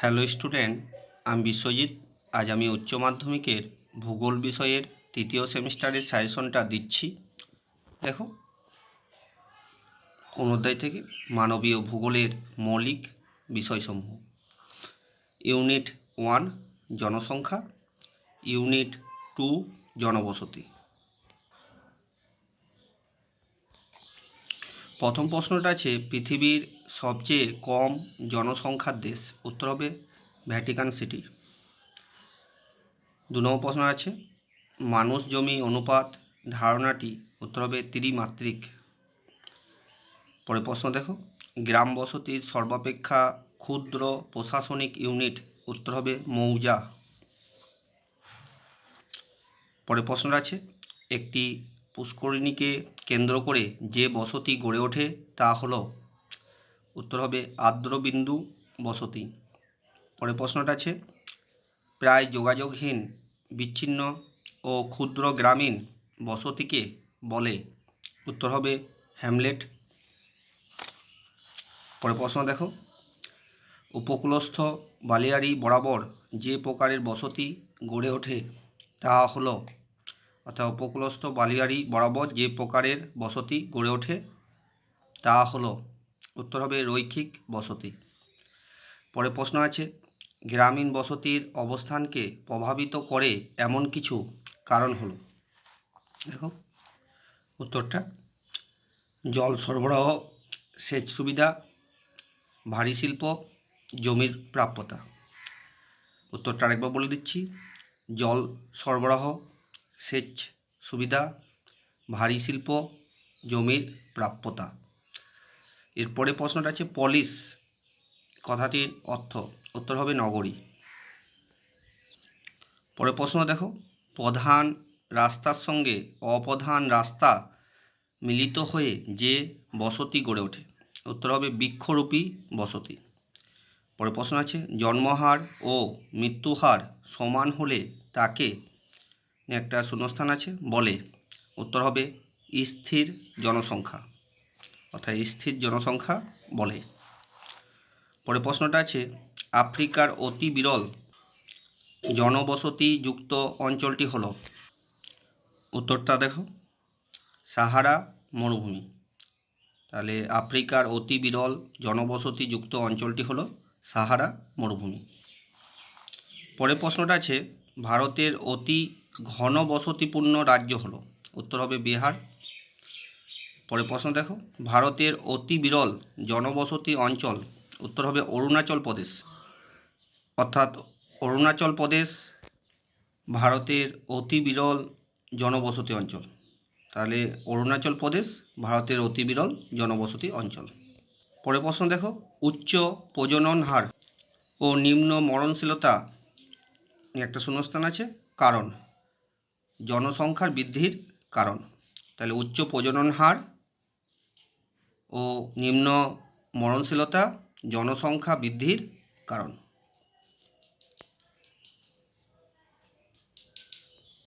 Hello student, আমি বিশ্বজিৎ। আজ আমি উচ্চ মাধ্যমিকের ভূগোল বিষয়ের তৃতীয় সেমিস্টারের সাজেশনটা দিচ্ছি। দেখো, কোন অধ্যায় থেকে? মানবীয় ভূগোলের মৌলিক বিষয়সমূহ। ইউনিট 1 জনসংখ্যা, ইউনিট 2 জনবসতি। প্রথম প্রশ্নটা আছে, পৃথিবীর সবচেয়ে কম জনসংখ্যার দেশ? উত্তর হবে ভ্যাটিকান সিটি। 2 নম্বর প্রশ্ন আছে, মানুষ জমি অনুপাত ধারণাটি? উত্তর হবে ত্রিমাত্রিক। পরে প্রশ্ন দেখো, গ্রাম বসতির সর্বাপেক্ষা ক্ষুদ্র প্রশাসনিক ইউনিট? উত্তর হবে মৌজা। পরে প্রশ্ন আছে, একটি পুষ্করিণীকে কেন্দ্র করে যে বসতি গড়ে ওঠে তা হলো? উত্তর হবে আর্দ্রবিন্দু বসতি। পরে প্রশ্নটা আছে, প্রায় যোগাযোগহীন, বিচ্ছিন্ন ও ক্ষুদ্র গ্রামীণ বসতিকে বলে? উত্তর হবে হ্যামলেট। পরে প্রশ্ন দেখো, উপকূলস্থ বালিয়াড়ি বরাবর যে প্রকারের বসতি গড়ে ওঠে তা হলো? অর্থাৎ উপকূলস্থ বালিয়াড়ি বরাবর যে প্রকারের বসতি গড়ে ওঠে তা হলো? উত্তর হবে রৈখিক বসতি। পরে প্রশ্ন আছে, গ্রামীণ বসতির অবস্থানকে প্রভাবিত করে এমন কিছু কারণ হলো? দেখো উত্তরটা, জল সরবরাহ, সেচ সুবিধা, ভারী শিল্প, জমির প্রাপ্যতা। উত্তরটা আরেকবার বলে দিচ্ছি, জল সরবরাহ, সেচ সুবিধা, ভারী শিল্প, জমির প্রাপ্যতা। এরপরে প্রশ্নটা আছে, পলিস কথাটির অর্থ? উত্তর হবে নগরী। পরে প্রশ্ন দেখো, প্রধান রাস্তার সঙ্গে অপ্রধান রাস্তা মিলিত হয়ে যে বসতি গড়ে ওঠে? উত্তর হবে বৃক্ষরূপী বসতি। পরে প্রশ্ন আছে, জন্মহার ও মৃত্যুহার সমান হলে তাকে, একটা শূন্যস্থান আছে, বলে? উত্তর হবে স্থির জনসংখ্যা, অর্থাৎ স্থির জনসংখ্যা বলে। পরে প্রশ্নটা আছে, আফ্রিকার অতি বিরল জনবসতি যুক্ত অঞ্চলটি হলো? উত্তরটা দেখো, সাহারা মরুভূমি। তাহলে আফ্রিকার অতি বিরল জনবসতি যুক্ত অঞ্চলটি হলো সাহারা মরুভূমি। পরের প্রশ্নটা আছে, ভারতের অতি ঘন বসতিপূর্ণ রাজ্য হলো? উত্তর হবে বিহার। পরের প্রশ্ন দেখো, ভারতের অতি বিরল জনবসতি অঞ্চল? উত্তর হবে অরুণাচল প্রদেশ। অর্থাৎ অরুণাচল প্রদেশ ভারতের অতি বিরল জনবসতি অঞ্চল। তাহলে অরুণাচল প্রদেশ ভারতের অতি বিরল জনবসতি অঞ্চল। পরের প্রশ্ন দেখো, উচ্চ প্রজনন হার ও নিম্ন মরণশীলতা, একটা শূন্যস্থান আছে, কারণ? জনসংখ্যার বৃদ্ধির কারণ। তাহলে উচ্চ প্রজনন হার ও নিম্ন মরণশীলতা জনসংখ্যা বৃদ্ধির কারণ।